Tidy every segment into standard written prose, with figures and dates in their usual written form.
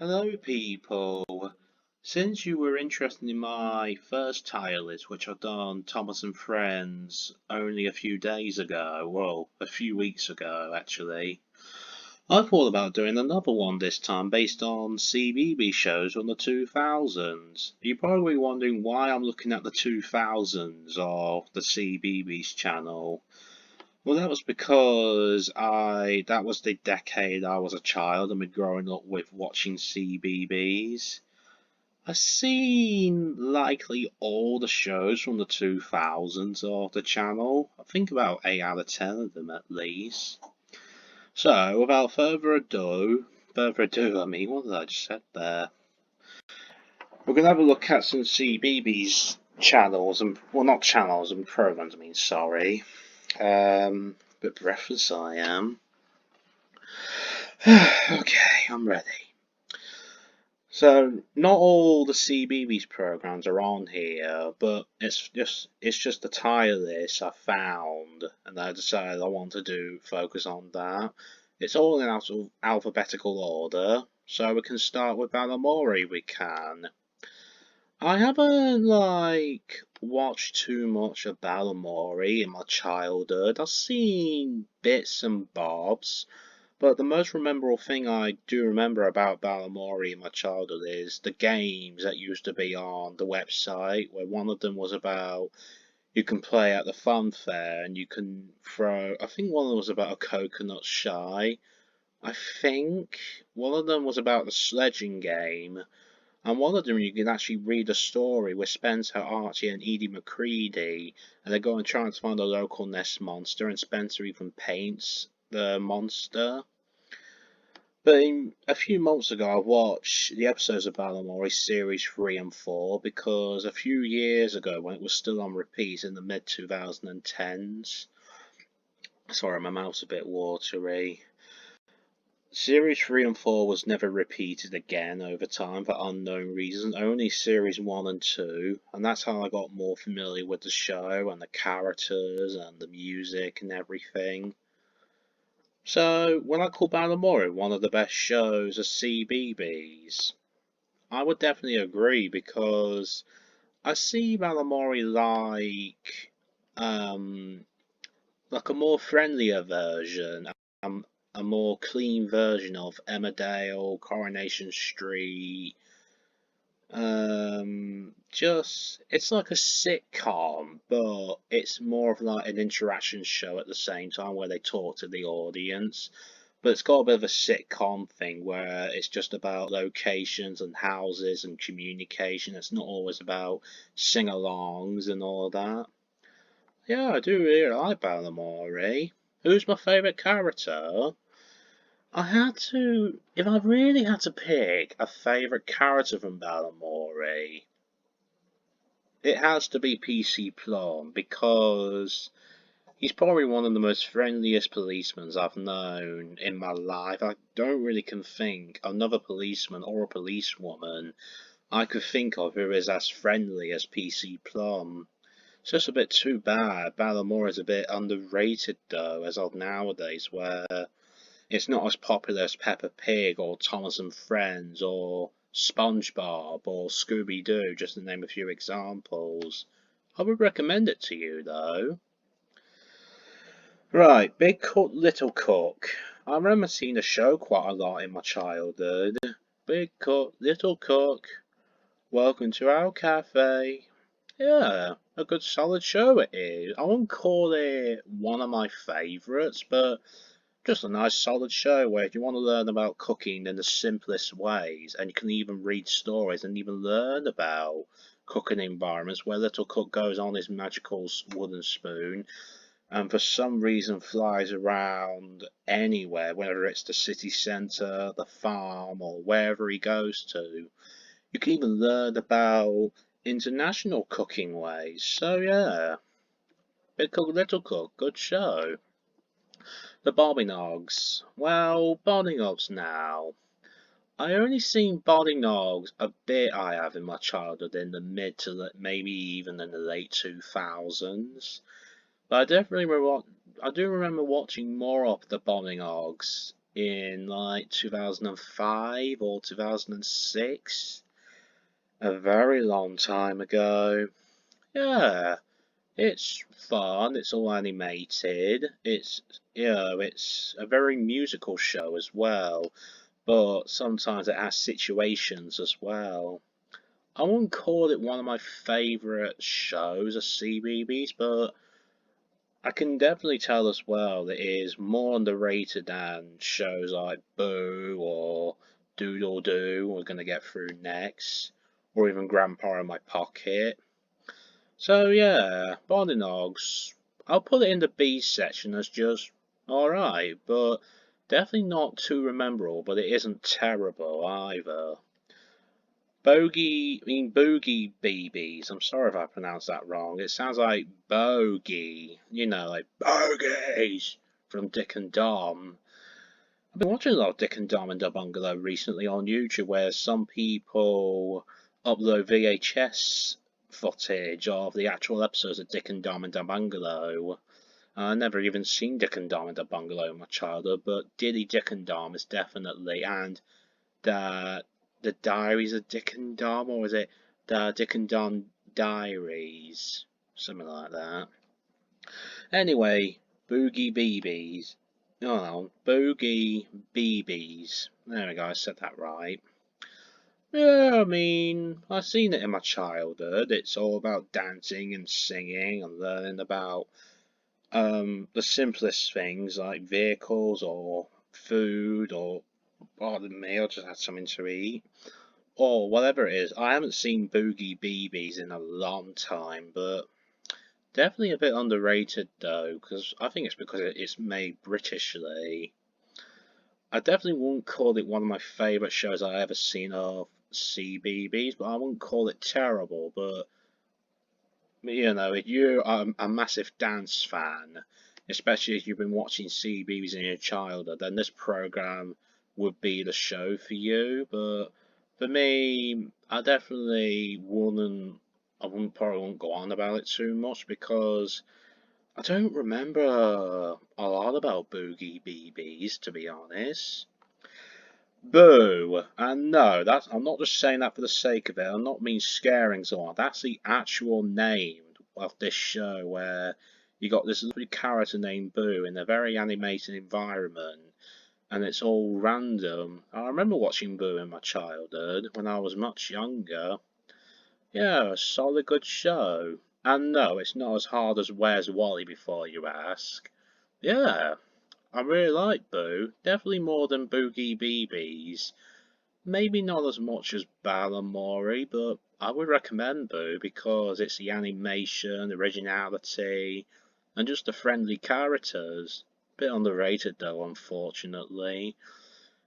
Hello, people. Since you were interested in my first tier list, which I done Thomas and Friends only a few days ago, well, a few weeks ago actually, I thought about doing another one this time based on CBeebies shows from the 2000s. You're probably wondering why I'm looking at the 2000s of the CBeebies channel. Well, that was because that was the decade I was a child and been growing up with watching CBeebies. I've seen likely all the shows from the 2000s of the channel. I think about 8 out of 10 of them at least. So, without further ado, what did I just said there? We're going to have a look at some CBeebies channels, and, well, not channels and programs, sorry. Bit breathless I am. Okay, I'm ready. So, not all the CBeebies programs are on here, but it's just a tier list I found, and I decided I want to focus on that. It's all in alphabetical order, so we can start with Balamori. We can. I haven't watched too much of Balamori in my childhood. I've seen bits and bobs. But the most memorable thing I do remember about Balamori in my childhood is the games that used to be on the website, where one of them was about you can play at the fun fair and you can throw. I think one of them was about a coconut shy. I think one of them was about the sledging game, and one of them you can actually read a story with Spencer, Archie, and Edie McCready, and they go and try and find a local nest monster, and Spencer even paints the monster. But a few months ago, I watched the episodes of Balamori Series 3 and 4 because a few years ago, when it was still on repeat in the mid 2010s, sorry, my mouth's a bit watery. Series 3 and 4 was never repeated again over time for unknown reasons, only Series 1 and 2, and that's how I got more familiar with the show and the characters and the music and everything. So, when I call Balamori one of the best shows of CBeebies, I would definitely agree because I see Balamori like a more friendlier version, a more clean version of Emmerdale, Coronation Street. It's like a sitcom, but it's more of like an interaction show at the same time where they talk to the audience. But it's got a bit of a sitcom thing where it's just about locations and houses and communication. It's not always about sing-alongs and all that. Yeah, I do really like Balamori. Who's my favourite character? If I really had to pick a favourite character from Balamori, it has to be PC Plum because he's probably one of the most friendliest policemen I've known in my life. I don't really can think another policeman or a policewoman I could think of who is as friendly as PC Plum. It's just a bit too bad. Balamori is a bit underrated though, as of nowadays, where it's not as popular as Peppa Pig or Thomas and Friends or SpongeBob or Scooby Doo, just to name a few examples. I would recommend it to you though. Right, Big Cook, Little Cook. I remember seeing the show quite a lot in my childhood. Big Cook, Little Cook, welcome to our cafe. Yeah, a good solid show it is. I wouldn't call it one of my favourites, but just a nice solid show where if you want to learn about cooking in the simplest ways, and you can even read stories and even learn about cooking environments where Little Cook goes on his magical wooden spoon and for some reason flies around anywhere, whether it's the city centre, the farm, or wherever he goes to. You can even learn about international cooking ways. So yeah, Big Cook, Little Cook, good show. The Barbie Dogs. Well, Barbie Dogs now. I only seen Barbie Dogs a bit I have in my childhood in the mid to maybe even in the late 2000s. But I do remember watching more of the Barbie Dogs in like 2005 or 2006. A very long time ago. Yeah, it's fun, it's all animated, it's a very musical show as well, but sometimes it has situations as well. I wouldn't call it one of my favourite shows of CBeebies, but I can definitely tell as well that it is more underrated than shows like Boo or Doodle Doo we're going to get through next, or even Grandpa in My Pocket. So yeah, Barbie Dogs, I'll put it in the B section as just alright, but definitely not too memorable, but it isn't terrible either. Boogie Beebies. I'm sorry if I pronounced that wrong. It sounds like bogey. You know, like bogeys from Dick and Dom. I've been watching a lot of Dick and Dom and the Bungalow recently on YouTube, where some people upload VHS footage of the actual episodes of Dick and Dom and the Bungalow. I never even seen Dick and Dom and the Bungalow in my childhood, but Diddy Dick and Dom is definitely, and the Diaries of Dick and Dom, or is it the Dick and Dom Diaries? Something like that. Anyway, Boogie Beebies. No, Boogie Beebies. There we go, I said that right. Yeah, I mean, I've seen it in my childhood. It's all about dancing and singing and learning about the simplest things like vehicles or food or, pardon me, I just had something to eat. Or whatever it is. I haven't seen Boogie Beebies in a long time, but definitely a bit underrated though, because I think it's because it's made Britishly. I definitely wouldn't call it one of my favourite shows I ever seen of CBeebies, but I wouldn't call it terrible. But you know, if you're a massive dance fan, especially if you've been watching CBeebies in your childhood, then this program would be the show for you. But for me, I wouldn't probably wouldn't go on about it too much because I don't remember a lot about Boogie Beebies, to be honest. Boo! And no, I'm not just saying that for the sake of it. I'm not mean scaring someone. That's the actual name of this show where you got this lovely character named Boo in a very animated environment, and it's all random. I remember watching Boo in my childhood when I was much younger. Yeah, a solid good show. And no, it's not as hard as Where's Wally before you ask. Yeah, I really like Boo. Definitely more than Boogie Beebies. Maybe not as much as Balamori, but I would recommend Boo because it's the animation, originality, and just the friendly characters. Bit underrated though, unfortunately.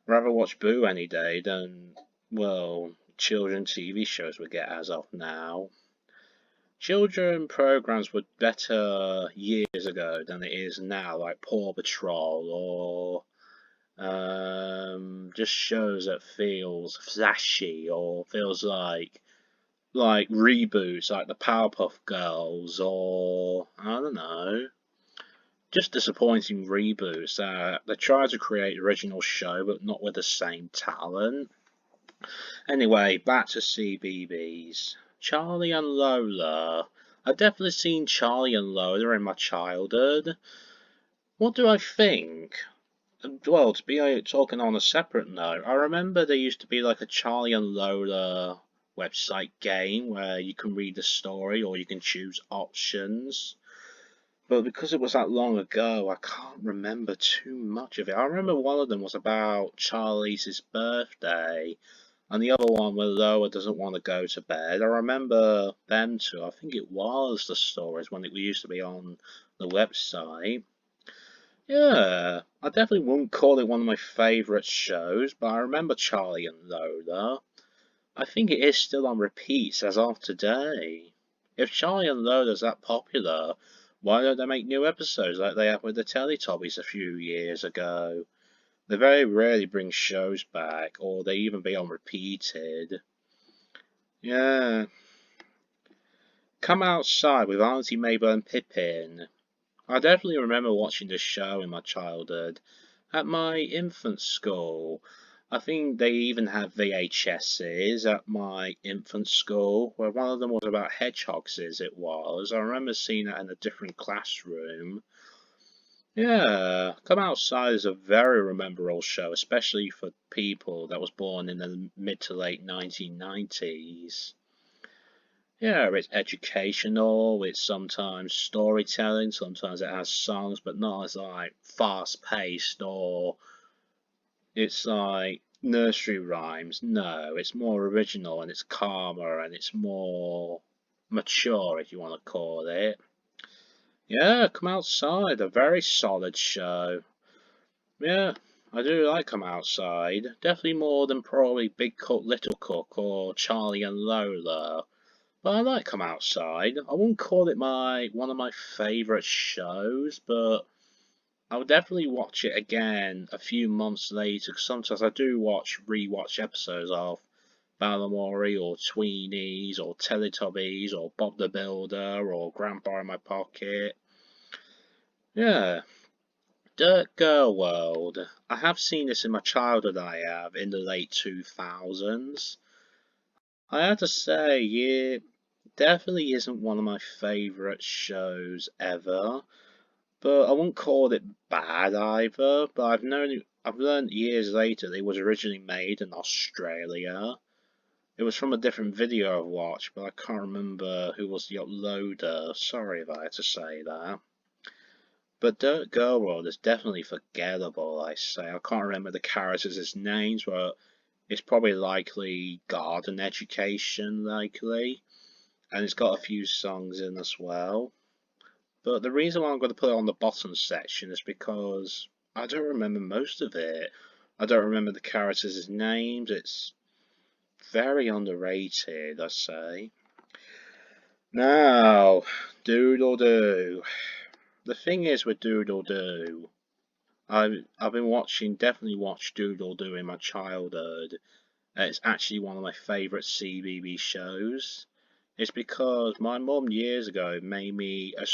Rather watch Boo any day than, well, children TV shows we get as of now. Children programs were better years ago than it is now, like Paw Patrol or just shows that feels flashy or feels like reboots, like the Powerpuff Girls or I don't know, just disappointing reboots that they try to create original show but not with the same talent. Anyway, back to CBeebies. Charlie and Lola. I've definitely seen Charlie and Lola in my childhood. What do I think? Well, to be talking on a separate note, I remember there used to be like a Charlie and Lola website game where you can read the story or you can choose options. But because it was that long ago, I can't remember too much of it. I remember one of them was about Charlie's birthday, and the other one where Lola doesn't want to go to bed. I remember them two. I think it was the stories when it used to be on the website. Yeah, I definitely wouldn't call it one of my favourite shows, but I remember Charlie and Lola. I think it is still on repeats as of today. If Charlie and Lola's that popular, why don't they make new episodes like they have with the Teletubbies a few years ago? They very rarely bring shows back, or they even be on repeated. Yeah. Come Outside with Auntie Mabel and Pippin. I definitely remember watching this show in my childhood. At my infant school, I think they even had VHSs at my infant school, where one of them was about hedgehogs, as it was. I remember seeing that in a different classroom. Yeah, Come Outside is a very memorable show, especially for people that was born in the mid to late 1990s. Yeah, it's educational, it's sometimes storytelling, sometimes it has songs, but not as like fast paced or it's like nursery rhymes. No, it's more original and it's calmer and it's more mature, if you want to call it. Yeah, Come Outside, a very solid show. Yeah, I do like Come Outside. Definitely more than probably Big Cook, Little Cook, or Charlie and Lola. But I like Come Outside. I wouldn't call it one of my favourite shows, but I would definitely watch it again a few months later. 'Cause sometimes I do rewatch episodes of Balamori or Tweenies or Teletubbies or Bob the Builder or Grandpa in My Pocket. Yeah, Dirt Girl World. I have seen this in my childhood. I have in the late 2000s. I have to say, yeah, definitely isn't one of my favourite shows ever. But I wouldn't call it bad either. But I've learned years later that it was originally made in Australia. It was from a different video I watched, but I can't remember who was the uploader. Sorry if I had to say that. But Dirt Girl World is definitely forgettable, I say. I can't remember the characters' names, but it's probably likely Garden Education, likely. And it's got a few songs in as well. But the reason why I'm going to put it on the bottom section is because I don't remember most of it. I don't remember the characters' names. It's very underrated, I say. Now, Doodle Doo. The thing is with Doodle Doo, I've been definitely watched Doodle Doo in my childhood. It's actually one of my favourite CBeebies shows. It's because my mum years ago made me a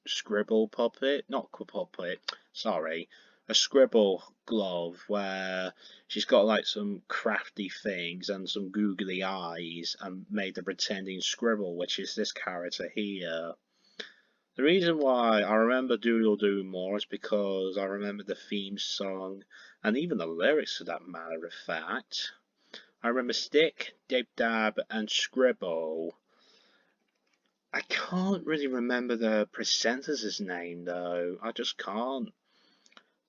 scribble puppet, not puppet, sorry, a scribble glove where she's got like some crafty things and some googly eyes and made the pretending scribble, which is this character here. The reason why I remember Doodle Doo more is because I remember the theme song and even the lyrics for that matter of fact. I remember Stick, Dib Dab and Scribble. I can't really remember the presenter's name though. I just can't.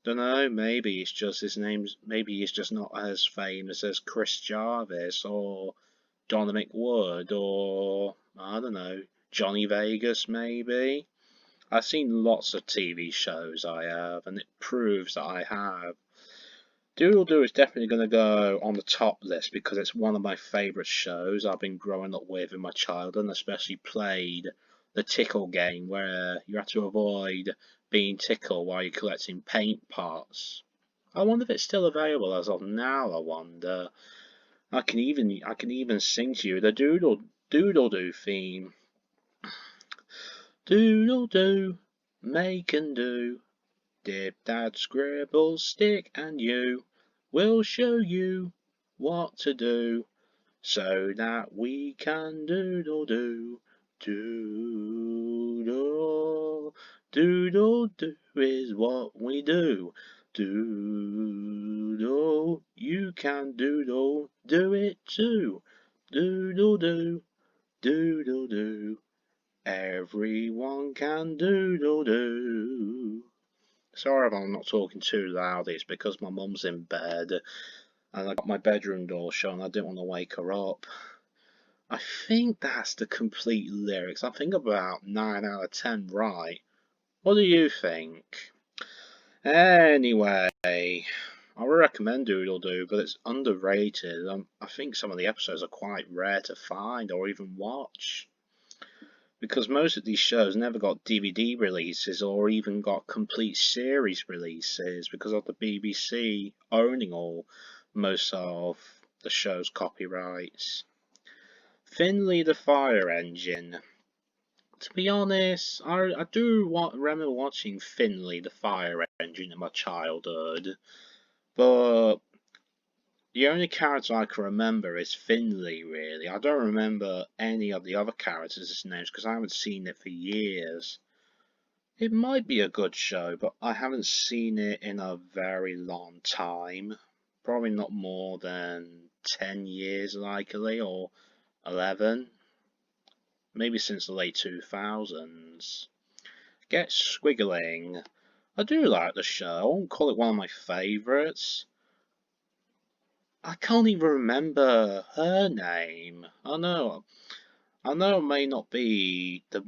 Dunno, maybe it's just his name's maybe he's just not as famous as Chris Jarvis or Donna McWood or I don't know, Johnny Vegas maybe. I've seen lots of TV shows I have and it proves that I have. Doodle Doo is definitely going to go on the top list because it's one of my favourite shows I've been growing up with in my childhood and especially played the tickle game where you have to avoid being tickled while you're collecting paint pots. I wonder if it's still available as of now, I wonder. I can even sing to you the Doodle Doo theme. Doodle Doo, make and do. Dib, dab, scribble, stick, and you will show you what to do so that we can doodle do. Doodle, doodle do is what we do. Doodle, you can doodle, do it too. Doodle do, doodle do. Everyone can doodle do. Sorry if I'm not talking too loud, it's because my mum's in bed and I got my bedroom door shut and I didn't want to wake her up. I think that's the complete lyrics. I think about 9 out of 10 right. What do you think? Anyway, I would recommend Doodle Doo, but it's underrated. I think some of the episodes are quite rare to find or even watch. Because most of these shows never got DVD releases or even got complete series releases because of the BBC owning most of the show's copyrights. Finley the Fire Engine. To be honest, I do remember watching Finley the Fire Engine in my childhood, but the only character I can remember is Finley, really. I don't remember any of the other characters' names because I haven't seen it for years. It might be a good show, but I haven't seen it in a very long time. Probably not more than 10 years, likely, or 11. Maybe since the late 2000s. Get squiggling. I do like the show. I won't call it one of my favourites. I can't even remember her name. I know I may not be the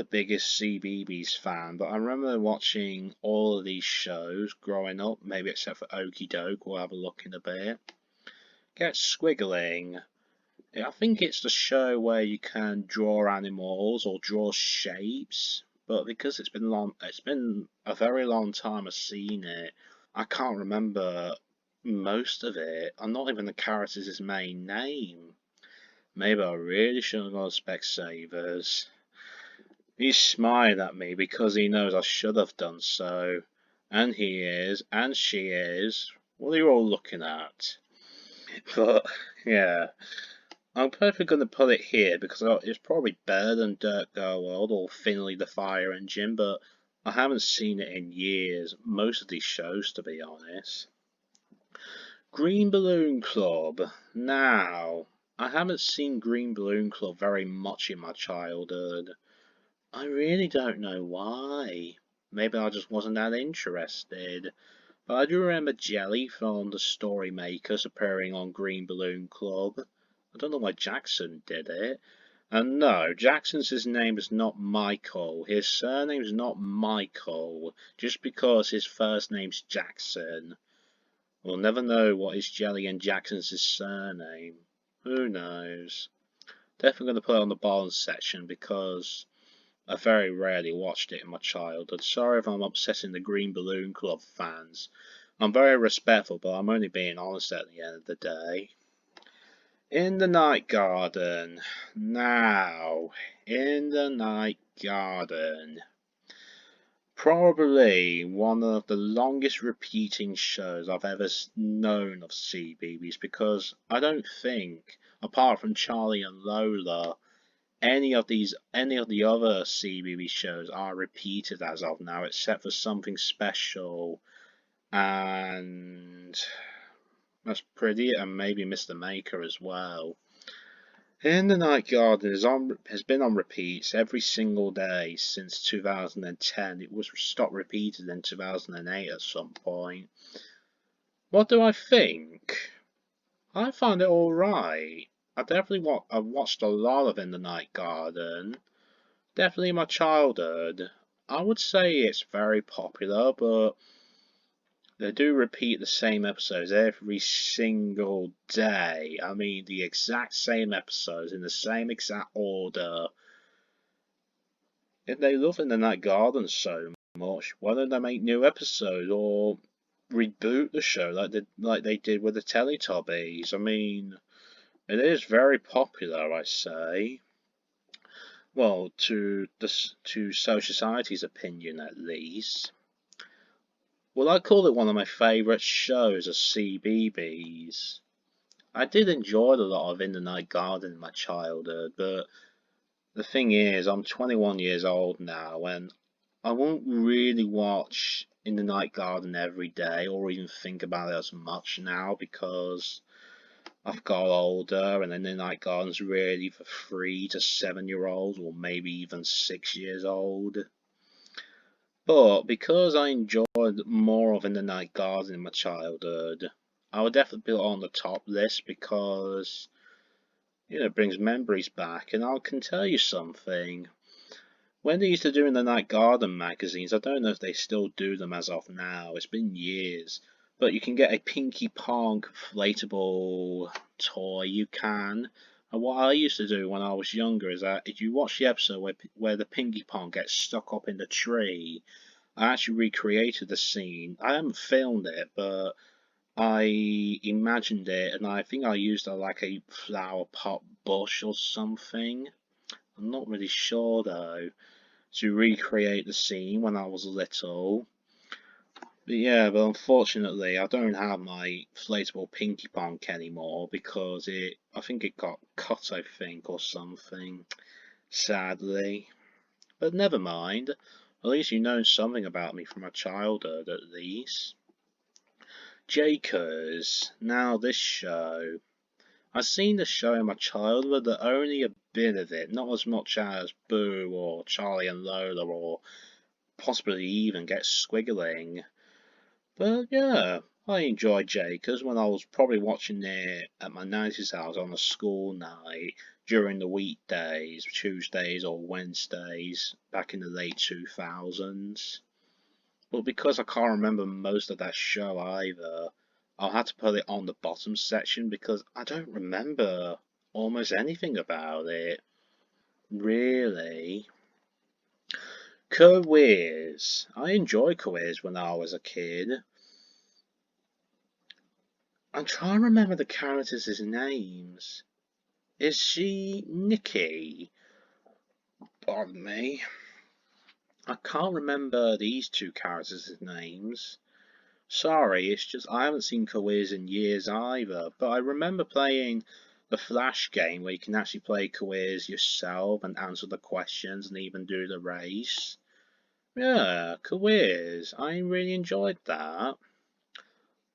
biggest Cbeebies fan, but I remember watching all of these shows growing up, maybe except for Okey Dokey, we'll have a look in a bit. Get squiggling. I think it's the show where you can draw animals or draw shapes, but because it's been a very long time I've seen it, I can't remember most of it. I'm not even the character's main name. Maybe I really should have gone Specsavers. He's smiling at me because he knows I should have done so. And he is, and she is. What are you all looking at? But, yeah. I'm perfectly going to put it here because it's probably better than Dirt Go World or Finley the Fire Engine, but I haven't seen it in years. Most of these shows, to be honest. Green Balloon Club. Now, I haven't seen Green Balloon Club very much in my childhood. I really don't know why. Maybe I just wasn't that interested. But I do remember Jelly from the Story Makers appearing on Green Balloon Club. I don't know why Jackson did it. And no, Jackson's name is not Michael. His surname's not Michael. Just because his first name's Jackson. We'll never know what is Jelly and Jackson's surname. Who knows? Definitely going to put it on the bottom section because I very rarely watched it in my childhood. Sorry if I'm upsetting the Green Balloon Club fans. I'm very respectful, but I'm only being honest at the end of the day. In the Night Garden. Now, in the Night Garden. Probably one of the longest repeating shows I've ever known of Cbeebies because I don't think, apart from Charlie and Lola, any of the other Cbeebies shows are repeated as of now, except for Something Special and that's pretty, and maybe Mr. Maker as well. In the Night Garden has been on repeats every single day since 2010. It was stopped repeated in 2008 at some point. What do I think? I find it alright. I've watched a lot of In the Night Garden. Definitely in my childhood. I would say it's very popular, but they do repeat the same episodes every single day. I mean, the exact same episodes in the same exact order. If they love In the Night Garden so much, why don't they make new episodes or reboot the show like they did with the Teletubbies? I mean, it is very popular, I say. Well, to Social Society's opinion at least. Well, I call it one of my favourite shows of Cbeebies. I did enjoy a lot of In the Night Garden in my childhood, but the thing is, I'm 21 years old now, and I won't really watch In the Night Garden every day or even think about it as much now because I've got older, and In the Night Garden's really for 3 to 7-year-olds, or maybe even 6 years old. But because I enjoyed more of In the Night Garden in my childhood, I would definitely put it on the top list because it brings memories back. And I can tell you something. When they used to do In the Night Garden magazines, I don't know if they still do them as of now. It's been years. But you can get a Pinky Pong inflatable toy. You can. And what I used to do when I was younger is that if you watch the episode where the Pinky Pong gets stuck up in the tree, I actually recreated the scene. I haven't filmed it, but I imagined it, and I think I used like a flower pot bush or something. I'm not really sure though, to recreate the scene when I was little. But yeah, but unfortunately I don't have my inflatable Pinky Pong anymore because I think it got cut, I think, or something, sadly. But never mind, at least you know something about me from my childhood, at least. Jakers, now this show. I've seen the show in my childhood, but only a bit of it, not as much as Boo or Charlie and Lola or possibly even Get Squiggling. But yeah, I enjoyed Jakers when I was probably watching it at my nanny's house on a school night during the weekdays, Tuesdays or Wednesdays, back in the late 2000s. But because I can't remember most of that show either, I'll have to put it on the bottom section because I don't remember almost anything about it. Really. Quiz. I enjoyed quiz when I was a kid. I'm trying to remember the characters' names. Is she Nikki? Pardon me. I can't remember these two characters' names. Sorry, it's just I haven't seen Quiz in years either, but I remember playing the Flash game where you can actually play Quiz yourself and answer the questions and even do the race. Yeah, Quiz. I really enjoyed that.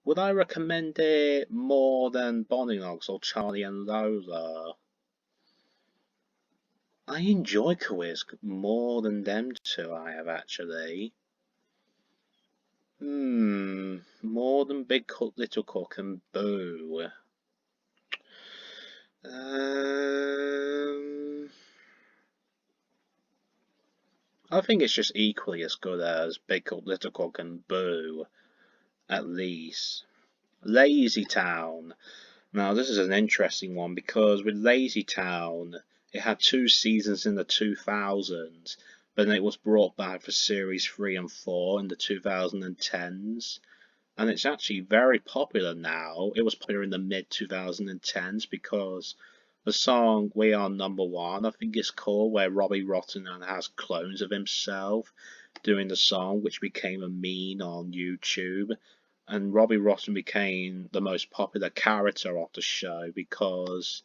Would I recommend it more than Barbie Dogs or Charlie and Lola? I enjoy Quiz more than them two, I have actually. More than Big Cook, Little Cook and Boo. I think it's just equally as good as Big Cook, Little Cook and Boo, at least. Lazy Town. Now this is an interesting one because with Lazy Town, it had 2 seasons in the 2000s, but then it was brought back for series 3 and 4 in the 2010s. And it's actually very popular now. It was popular in the mid 2010s because the song We Are Number One, I think it's called, where Robbie Rotten has clones of himself doing the song, which became a meme on YouTube. And Robbie Rotten became the most popular character of the show because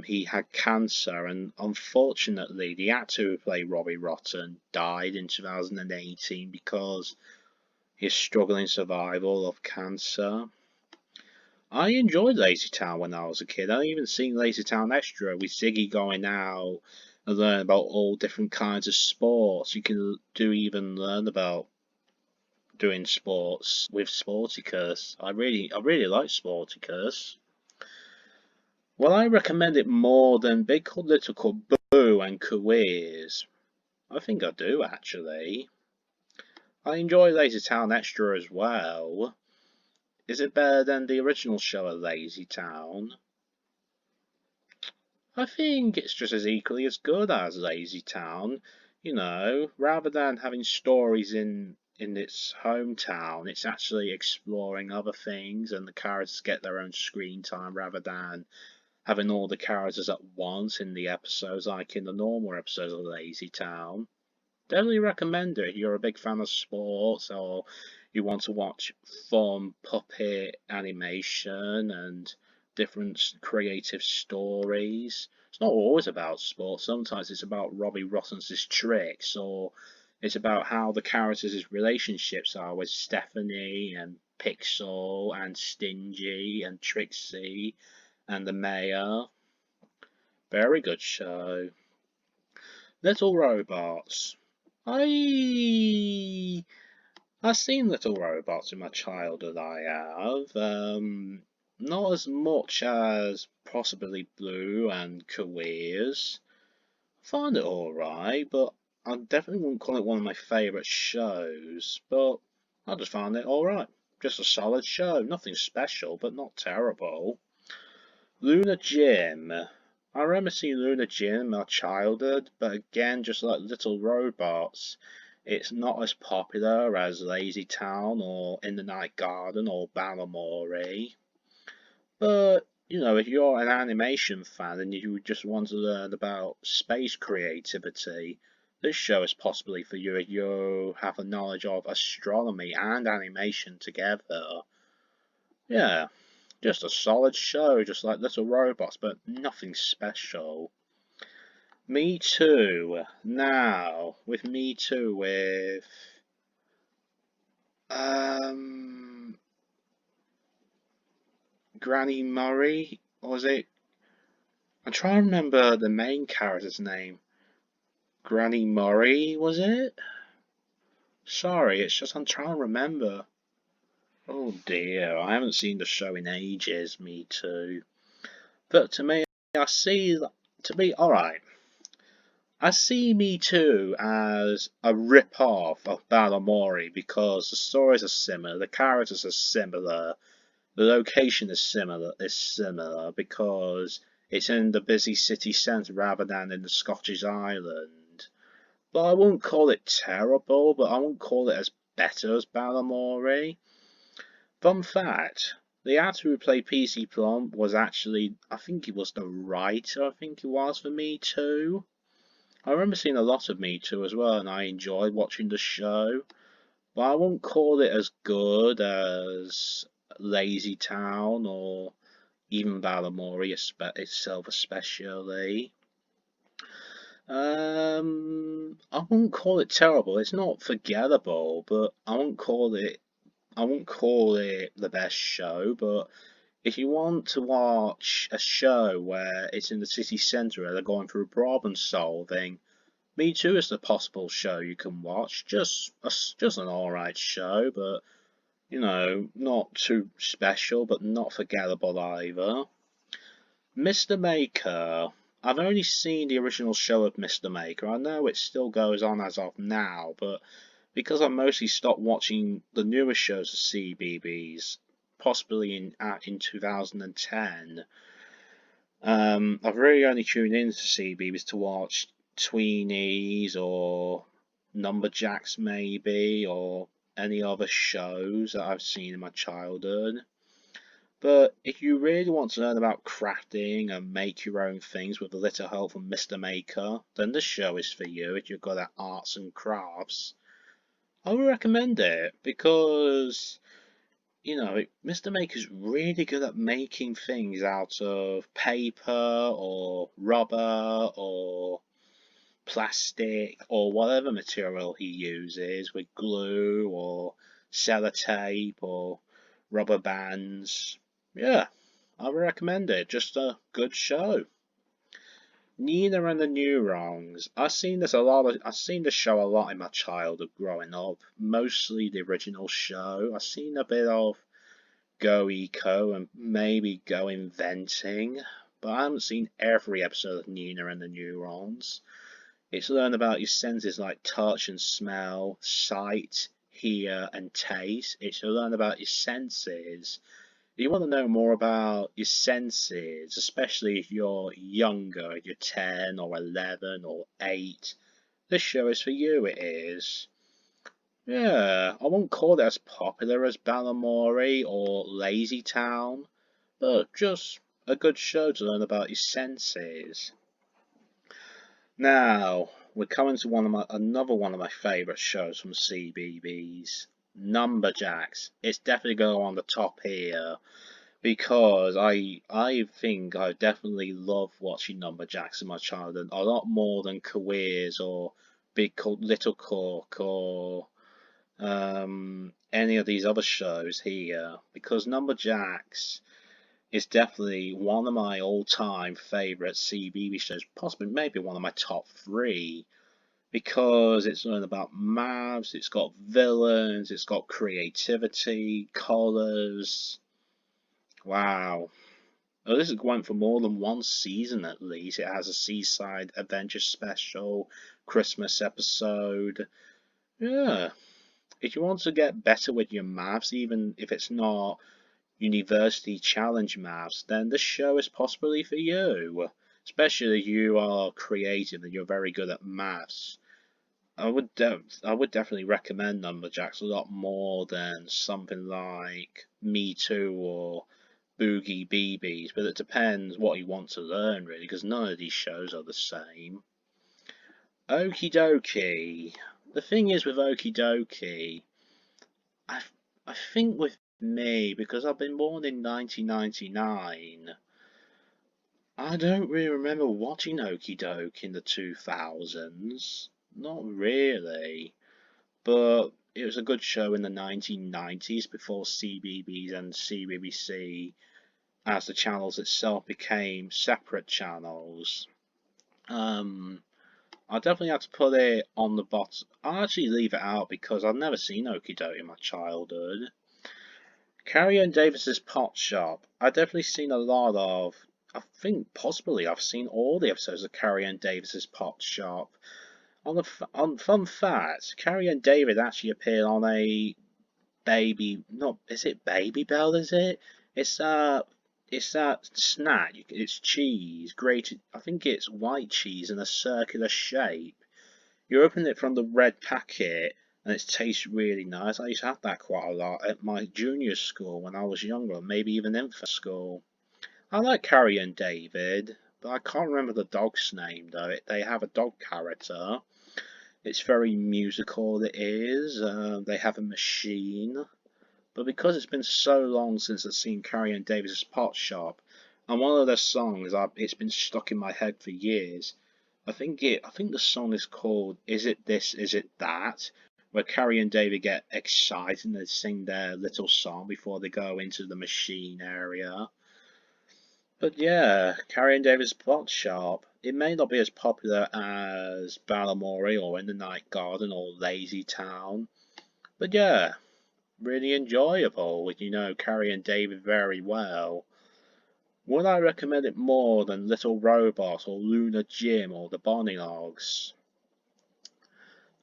he had cancer, and unfortunately, the actor who played Robbie Rotten died in 2018 because his struggling survival of cancer. I enjoyed Lazy Town when I was a kid. I even seen Lazy Town Extra with Ziggy going out and learn about all different kinds of sports. You can even learn about doing sports with Sporticus. I really like Sporticus. Well, I recommend it more than Big Called Little Called Boo and Quiz. I think I do actually. I enjoy Lazy Town Extra as well. Is it better than the original show of Lazy Town? I think it's just as equally as good as Lazy Town. You know, rather than having stories in its hometown, it's actually exploring other things and the characters get their own screen time rather than having all the characters at once in the episodes like in the normal episodes of Lazy Town. Definitely recommend it if you're a big fan of sports or you want to watch fun puppet animation and different creative stories. It's not always about sports. Sometimes it's about Robbie Rotten's tricks, or it's about how the characters' relationships are with Stephanie and Pixel and Stingy and Trixie and the Mayor. Very good show. Little Robots. I I've seen Little Robots in my childhood. I have. Not as much as possibly Blue and Careers. I find it alright, but I definitely wouldn't call it one of my favourite shows. But I just found it alright. Just a solid show. Nothing special, but not terrible. Luna Jim. I remember seeing Luna Jim in my childhood, but again, just like Little Robots, it's not as popular as Lazy Town or In the Night Garden or Balamori. But you know, if you're an animation fan and you just want to learn about space creativity, this show is possibly for you if you have a knowledge of astronomy and animation together. Yeah, just a solid show, just like Little Robots, but nothing special. Me Too. Now, with Me Too, with Granny Murray, or was it? I'm trying to remember the main character's name. Granny Murray, was it? Sorry, it's just I'm trying to remember. Oh dear, I haven't seen the show in ages, Me Too. But to me, I see, to be alright. I see Me Too as a rip-off of Balamori because the stories are similar, the characters are similar, the location is similar because it's in the busy city centre rather than in the Scottish Island. But I wouldn't call it terrible, but I wouldn't call it as better as Balamori. Fun fact, the actor who played PC Plum was actually, I think he was the writer, I think he was for Me Too. I remember seeing a lot of Me Too as well, and I enjoyed watching the show. But I wouldn't call it as good as Lazy Town or even Balamori itself, especially. I wouldn't call it terrible. It's not forgettable, but I wouldn't call it. I wouldn't call it the best show. But if you want to watch a show where it's in the city centre and they're going through problem solving, Me Too is the possible show you can watch. Just an alright show, but you know, not too special, but not forgettable either. Mr. Maker. I've only seen the original show of Mr. Maker. I know it still goes on as of now, but because I mostly stopped watching the newer shows of Cbeebies, possibly in 2010, I've really only tuned in to Cbeebies to watch Tweenies or Numberjacks maybe, or any other shows that I've seen in my childhood. But if you really want to learn about crafting and make your own things with a little help from Mr. Maker, then this show is for you if you're good at arts and crafts. I would recommend it because, you know, Mr. Maker's really good at making things out of paper or rubber or plastic or whatever material he uses with glue or sellotape or rubber bands. Yeah, I would recommend it. Just a good show. Nina and the Neurons. I've seen the show a lot in my childhood growing up. Mostly the original show. I've seen a bit of Go Eco and maybe Go Inventing, but I haven't seen every episode of Nina and the Neurons. It's learn about your senses like touch and smell, sight, hear, and taste. It's to learn about your senses. If you want to know more about your senses, especially if you're younger, if you're 10 or 11 or 8, this show is for you, it is. Yeah, I won't call it as popular as Balamori or Lazy Town, but just a good show to learn about your senses. Now, we're coming to another one of my favourite shows from Cbeebies, Numberjacks. It's definitely going on the top here because I think I definitely loved watching Numberjacks in my childhood a lot more than Careers or Little Cork or any of these other shows here because Numberjacks is definitely one of my all-time favourite CBeebies shows, possibly maybe one of my top 3 because it's learned about maths, it's got villains, it's got creativity, colours. Wow. Oh, this went for more than one season at least. It has a Seaside Adventure special, Christmas episode. Yeah. If you want to get better with your maths, even if it's not University Challenge maths, then this show is possibly for you. Especially if you are creative and you're very good at maths. I would definitely recommend Numberjacks a lot more than something like Me Too or Cbeebies, but it depends what you want to learn, really, because none of these shows are the same. Okey Dokey. The thing is with Okey Dokey, I, I think with me, because I've been born in 1999, I don't really remember watching Okey Dokey in the 2000s. Not really. But it was a good show in the 1990s before Cbeebies and CBBC as the channels itself became separate channels. I definitely have to put it on the bottom. I'll actually leave it out because I've never seen Okey Dokey in my childhood. Carrie and Davis's Pot Shop. I've definitely seen a lot of. I think possibly I've seen all the episodes of Carrie and Davis's Pot Shop. On fun fact, Carrie and David actually appeared on a baby. Not is it Baby Bell? Is it? It's that snack. It's cheese grated. I think it's white cheese in a circular shape. You open it from the red packet, and it tastes really nice. I used to have that quite a lot at my junior school when I was younger, maybe even infant school. I like Carrie and David, but I can't remember the dog's name though. They have a dog character. It's very musical, it is. They have a machine. But because it's been so long since I've seen Carrie and Davis's Pot Shop, and one of their songs, it's been stuck in my head for years. I think the song is called "Is It This, Is It That," where Carrie and David get excited and they sing their little song before they go into the machine area. But yeah, Carrie and David's Pot Shop. It may not be as popular as Balamory or In the Night Garden or Lazy Town, but yeah, really enjoyable with Carrie and David very well. Would I recommend it more than Little Robot or Lunar Jim or the Bonnie Logs?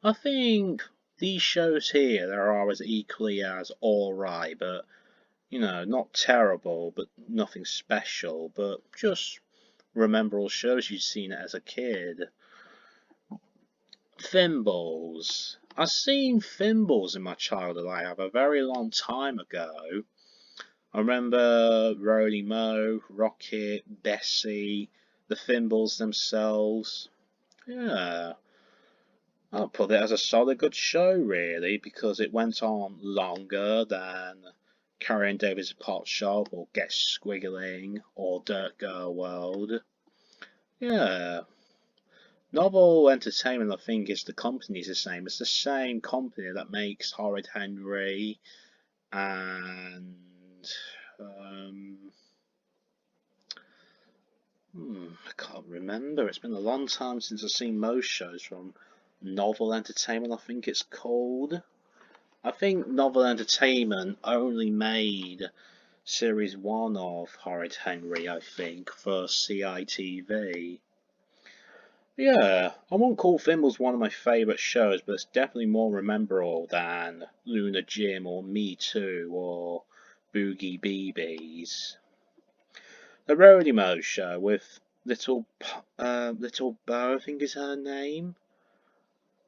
I think these shows here there are as equally as alright, but not terrible, but nothing special, but just rememberable shows you've seen it as a kid. Thimbles. I've seen Thimbles in my childhood. I have a very long time ago. I remember Roly Mo, Rocket, Bessie, the Thimbles themselves. Yeah, I'll put it as a solid good show really because it went on longer than Carrie and David's Pot Shop or Get Squiggling or Dirt Girl World. Yeah. Novel Entertainment, I think, is the company's the same. It's the same company that makes Horrid Henry and I can't remember. It's been a long time since I've seen most shows from Novel Entertainment, I think it's called. I think Novel Entertainment only made Series 1 of Horrid Henry, I think, for CITV. Yeah, I won't call Thimbles one of my favourite shows, but it's definitely more memorable than Lunar Jim or Me Too or Boogie Beebies. The Roadie Mo show with Little Bo, I think is her name.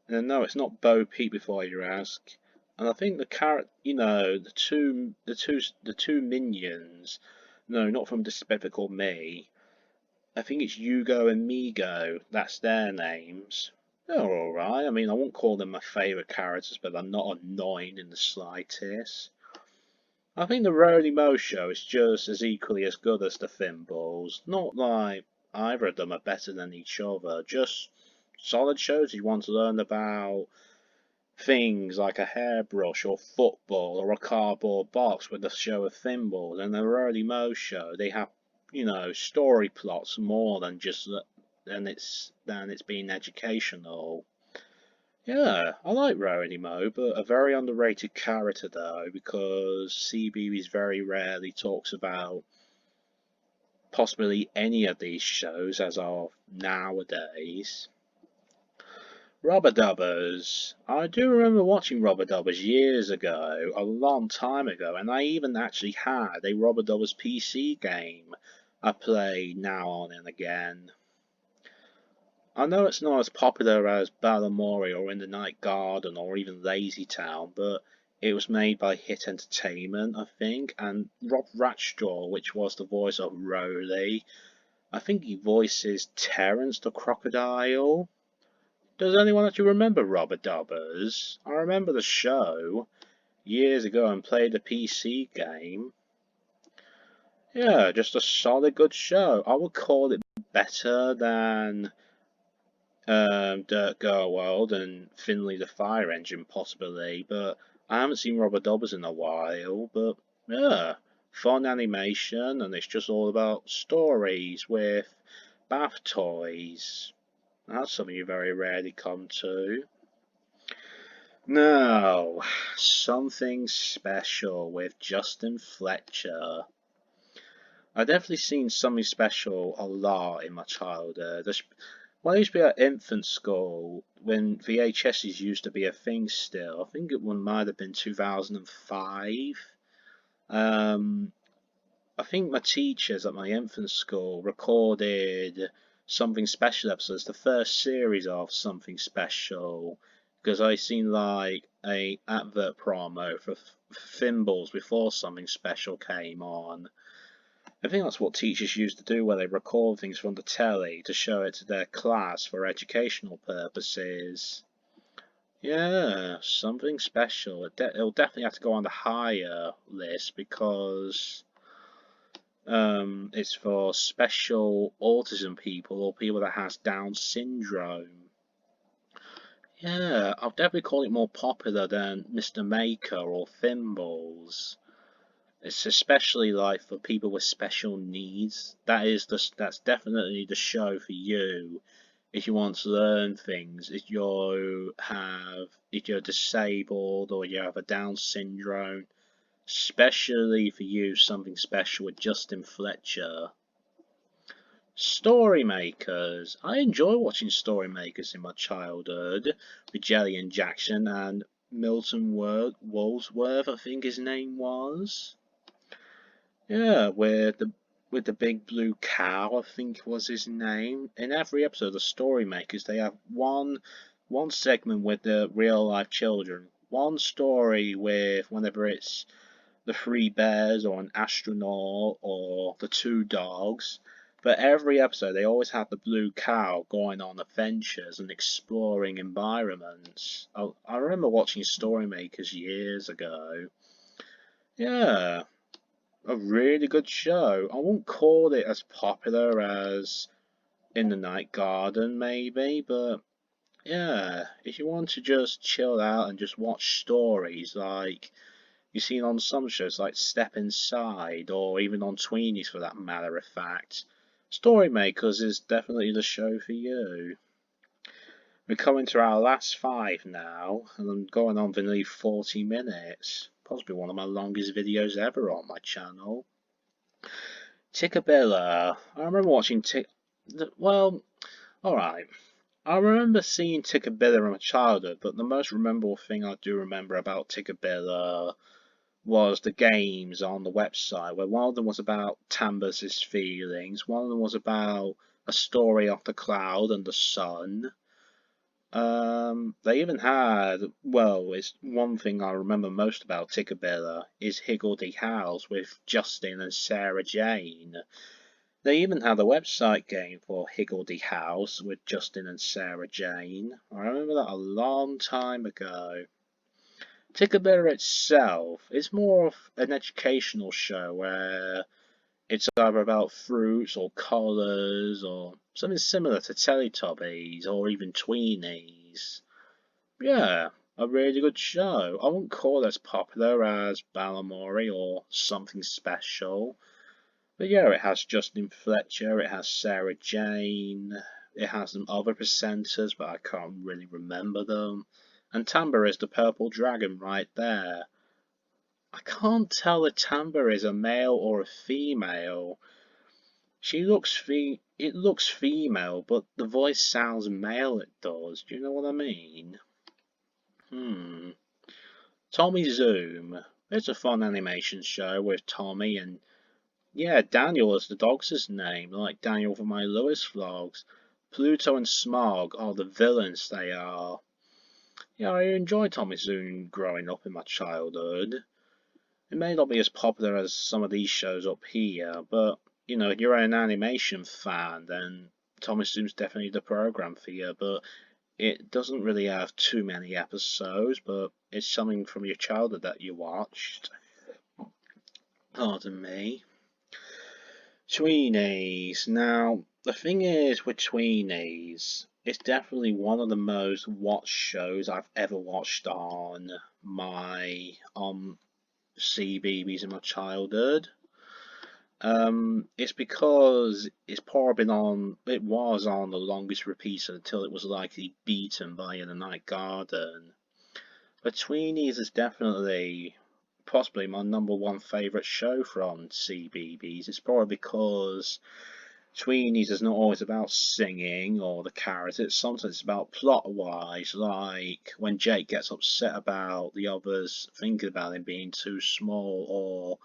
And no, it's not Bo Peep before you ask. And I think the the two minions, no, not from Despicable Me. I think it's Yugo and Migo. That's their names. They're alright. I mean, I won't call them my favourite characters, but they're not annoying in the slightest. I think the Roly Mo show is just as equally as good as the Thimbles. Not like either of them are better than each other. Just solid shows you want to learn about things like a hairbrush or football or a cardboard box with the show of Thimbles. And the Roly Mo show, they have story plots more than just than it's being educational. Yeah, I like Rowdy Mo, but a very underrated character though, because Cbeebies very rarely talks about possibly any of these shows as of nowadays. Rubber Dubbers. I do remember watching Rubber Dubbers years ago, a long time ago, and I even actually had a Rubber Dubbers PC game I play now and again. I know it's not as popular as Balamory or In the Night Garden or even Lazy Town, but It was made by Hit Entertainment, I think, and Rob Ratchstraw, which was the voice of Rolly. I think he voices Terence the Crocodile. Does anyone actually remember Rubber Dubbers? I remember the show years ago and played a PC game. Yeah, just a solid good show. I would call it better than Dirt Girl World and Finley the Fire Engine, possibly, but I haven't seen Rubber Dubbers in a while. But yeah, fun animation, and it's just all about stories with bath toys. That's something you very rarely come to. Now, something special with Justin Fletcher. I've definitely seen something special a lot in my childhood. When I used to be at infant school, when VHSs used to be a thing still, I think it might have been 2005. I think my teachers at my infant school recorded Something Special episodes, the first series of Something Special, because I seen like a advert promo for Thimbles before Something Special came on. I think that's what teachers used to do, where they record things from the telly to show it to their class for educational purposes. Yeah, Something Special. It'll definitely have to go on the higher list because it's for special autism people or people that has Down syndrome. Yeah, I'll definitely call it more popular than Mr. Maker or Thimbles. It's especially like for people with special needs. That's definitely the show for you if you want to learn things. If you're disabled or you have a Down syndrome, especially for you, Something Special with Justin Fletcher. Story Makers. I enjoy watching Story Makers in my childhood with Jelly and Jackson and Milton Woolsworth, I think his name was. Yeah, with the big blue cow, I think was his name. In every episode of Story Makers, they have one segment with the real life children, one story with whenever it's the three bears or an astronaut or the two dogs. But every episode, they always have the blue cow going on adventures and exploring environments. I remember watching Story Makers years ago. Yeah, a really good show. I won't call it as popular as In the Night Garden, maybe, but yeah, if you want to just chill out and just watch stories like you've seen on some shows like Step Inside, or even on Tweenies for that matter of fact, Story Makers is definitely the show for you. We're coming to our last five now, and I'm going on for nearly 40 minutes. Possibly one of my longest videos ever on my channel. Tickabilla. I remember watching well, alright. I remember seeing Tickabilla in my childhood, but the most memorable thing I do remember about Tickabilla was the games on the website, where one of them was about Tambers' feelings, one of them was about a story of the cloud and the sun. They even had, well, it's one thing I remember most about Tickabilla is Higgledy House with Justin and Sarah Jane. They even had a website game for Higgledy House with Justin and Sarah Jane. I remember that a long time ago. Tickabilla itself is more of an educational show where it's either about fruits or colours or something similar to Teletubbies or even Tweenies. Yeah, a really good show. I wouldn't call it as popular as Balamori or Something Special. But yeah, it has Justin Fletcher, it has Sarah Jane, it has some other presenters, but I can't really remember them. And Tamba is the purple dragon right there. I can't tell if Tamba is a male or a female. It looks female, but the voice sounds male, it does. Do you know what I mean? Tommy Zoom. It's a fun animation show with Tommy and yeah, Daniel is the dog's name, like Daniel from my Lewis vlogs. Pluto and Smog are the villains they are. Yeah, I enjoyed Tommy Soon growing up in my childhood. It may not be as popular as some of these shows up here, but if you're an animation fan, then Tommy Soon's definitely the program for you. But it doesn't really have too many episodes, but it's something from your childhood that you watched. Pardon me. Tweenies. Now, the thing is with Tweenies, it's definitely one of the most watched shows I've ever watched on my Cbeebies in my childhood. It's because it's probably it was on the longest repeat until it was likely beaten by In the Night Garden. But Tweenies is definitely possibly my #1 favourite show from Cbeebies. It's probably because Tweenies is not always about singing or the characters, sometimes it's about plot wise, like when Jake gets upset about the others thinking about him being too small, or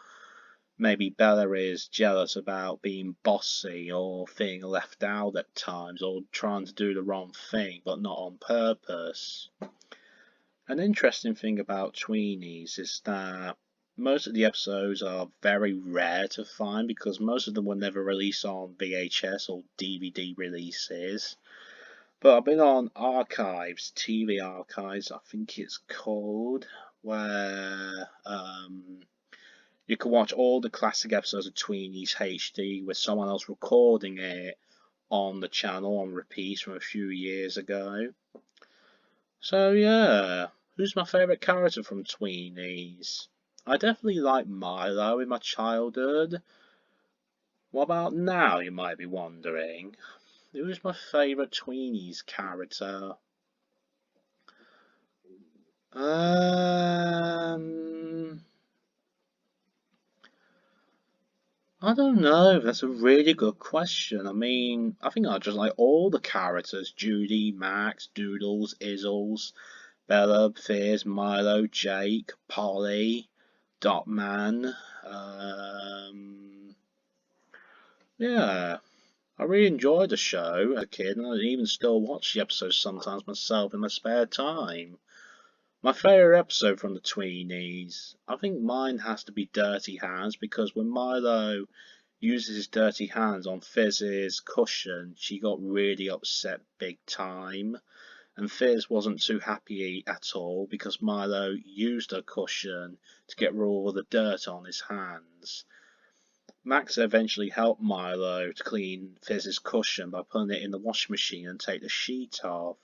maybe Bella is jealous about being bossy or feeling left out at times, or trying to do the wrong thing but not on purpose. An interesting thing about Tweenies is that most of the episodes are very rare to find because most of them were never released on VHS or DVD releases. But I've been on Archives, TV Archives, I think it's called, where you can watch all the classic episodes of Tweenies HD with someone else recording it on the channel on repeat from a few years ago. So yeah, who's my favourite character from Tweenies? I definitely like Milo in my childhood. What about now, you might be wondering? Who's my favourite Tweenies character? I don't know. That's a really good question. I mean, I think I just like all the characters: Judy, Max, Doodles, Izzles, Bella, Fizz, Milo, Jake, Polly, Dotman. Yeah, I really enjoyed the show as a kid, and I even still watch the episodes sometimes myself in my spare time. My favourite episode from the Tweenies, I think mine has to be Dirty Hands, because when Milo uses his dirty hands on Fizz's cushion, she got really upset big time. And Fizz wasn't too happy at all because Milo used her cushion to get rid of all the dirt on his hands. Max eventually helped Milo to clean Fizz's cushion by putting it in the washing machine and take the sheet off.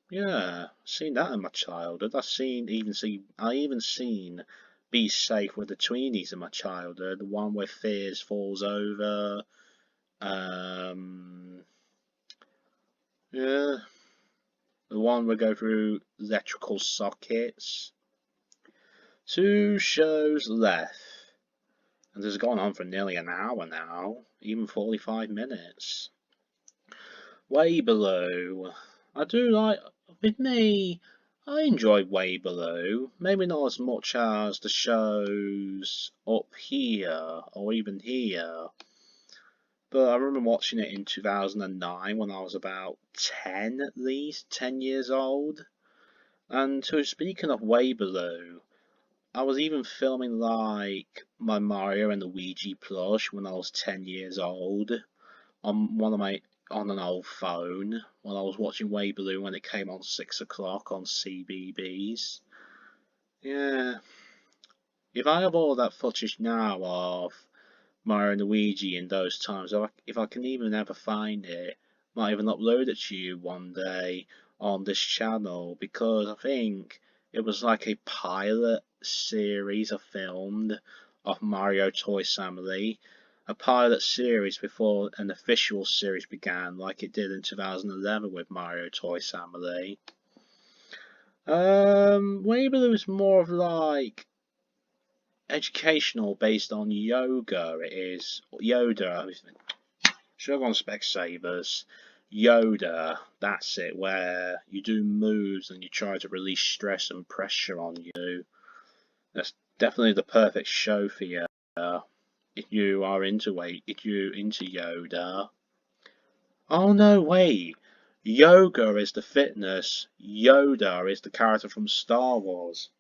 Yeah, seen that in my childhood. I even seen Be Safe with the Tweenies in my childhood. The one where Fizz falls over. Yeah, the one where go through electrical sockets. 2 shows left, and this has gone on for nearly an hour now, even 45 minutes. Way Below. With me, I enjoyed Way Below. Maybe not as much as the shows up here, or even here. But I remember watching it in 2009 when I was about 10 at least, 10 years old. And so speaking of Way Below, I was even filming like my Mario and Luigi plush when I was 10 years old on an old phone when I was watching Way Below when it came on 6 o'clock on Cbeebies. Yeah. If I have all that footage now of Mario and Luigi in those times, if I can even ever find it, might even upload it to you one day on this channel, because I think it was like a pilot series I filmed of Mario Toy Family, a pilot series before an official series began, like it did in 2011 with Mario Toy Family. Way Below is more of like educational, based on yoga. It is Yoda. Should have gone Specsavers. Yoda, that's it, where you do moves and you try to release stress and pressure on you. That's definitely the perfect show for you if you are into Yoda. Oh no, wait. Yoga is the fitness. Yoda is the character from Star Wars.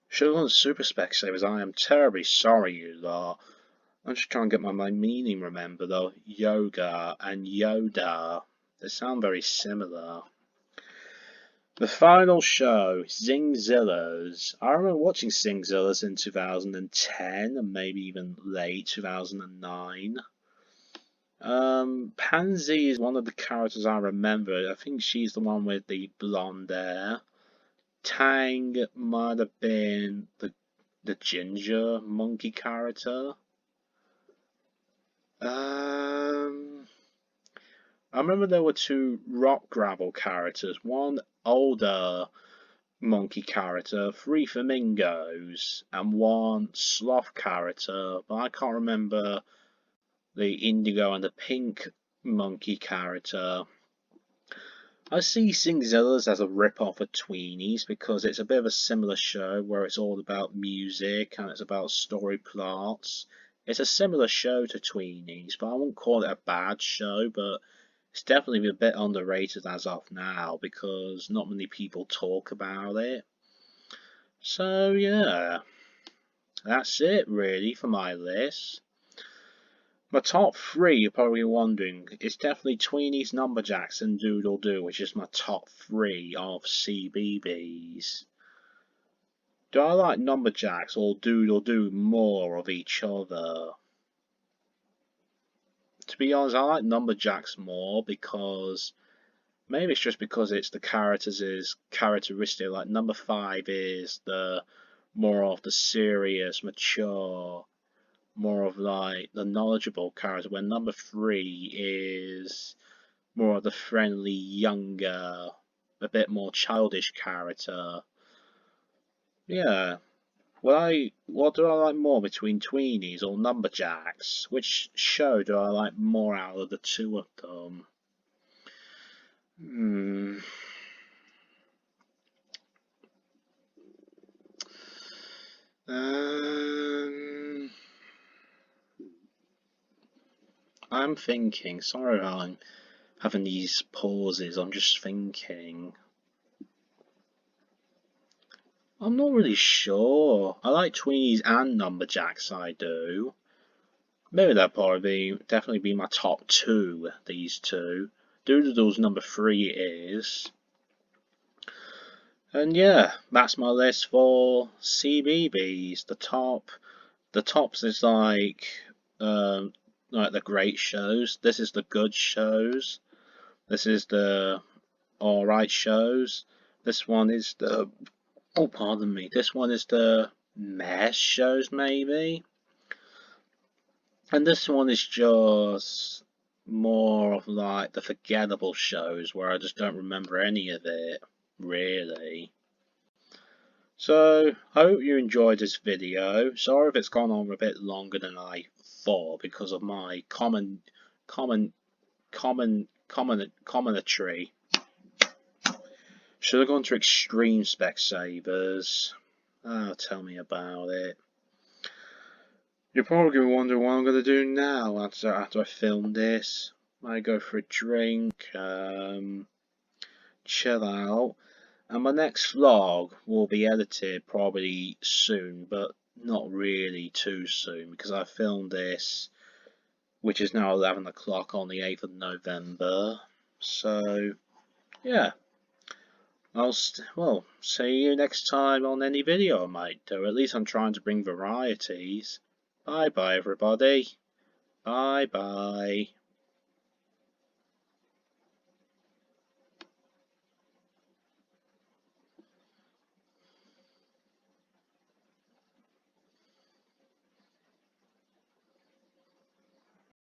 Should have gone Super Specsavers. I am terribly sorry, you lot. I'm just trying to get my meaning remembered though. Yoga and Yoda. They sound very similar. The final show, ZingZillas. I remember watching ZingZillas in 2010 and maybe even late 2009. Pansy is one of the characters I remember. I think she's the one with the blonde hair. Tang might have been the ginger monkey character. I remember there were two rock gravel characters, one older monkey character, three flamingos, and one sloth character, but I can't remember the indigo and the pink monkey character. I see ZingZillas as a rip-off of Tweenies because it's a bit of a similar show where it's all about music and it's about story plots. It's a similar show to Tweenies, but I won't call it a bad show, but it's definitely a bit underrated as of now because not many people talk about it. So yeah, that's it really for my list. My top three, you're probably wondering, is definitely Tweenies, Numberjacks and Doodle Doo, which is my top three of Cbeebies. Do I like Numberjacks or Doodle Doo more of each other? To be honest, I like Numberjacks more because maybe it's just because it's the characters is characteristic. Like number 5 is the more of the serious, mature, more of like the knowledgeable character, when number 3 is more of the friendly, younger, a bit more childish character. Yeah. What do I like more between Tweenies or Numberjacks? Which show do I like more out of the two of them? I'm thinking. Sorry, I'm having these pauses. I'm just thinking. I'm not really sure. I like Tweenies and Numberjacks, I do. Maybe that'll probably definitely be my top 2, these two. Doodle Doo's number 3 is. And yeah, that's my list for Cbeebies. The tops is like the great shows. This is the good shows. This is the alright shows. This one is the, oh pardon me, this one is the mess shows maybe. And this one is just more of like the forgettable shows where I just don't remember any of it, really. So, I hope you enjoyed this video. Sorry if it's gone on a bit longer than I thought because of my commentary. Should have gone to extreme Specsavers. Oh, tell me about it. You're probably going to wonder what I'm going to do now after I film this. I go for a drink, chill out. And my next vlog will be edited probably soon, but not really too soon because I filmed this, which is now 11 o'clock on the 8th of November. So, yeah. I'll see you next time on any video I might do. At least I'm trying to bring varieties. Bye bye everybody. Bye bye.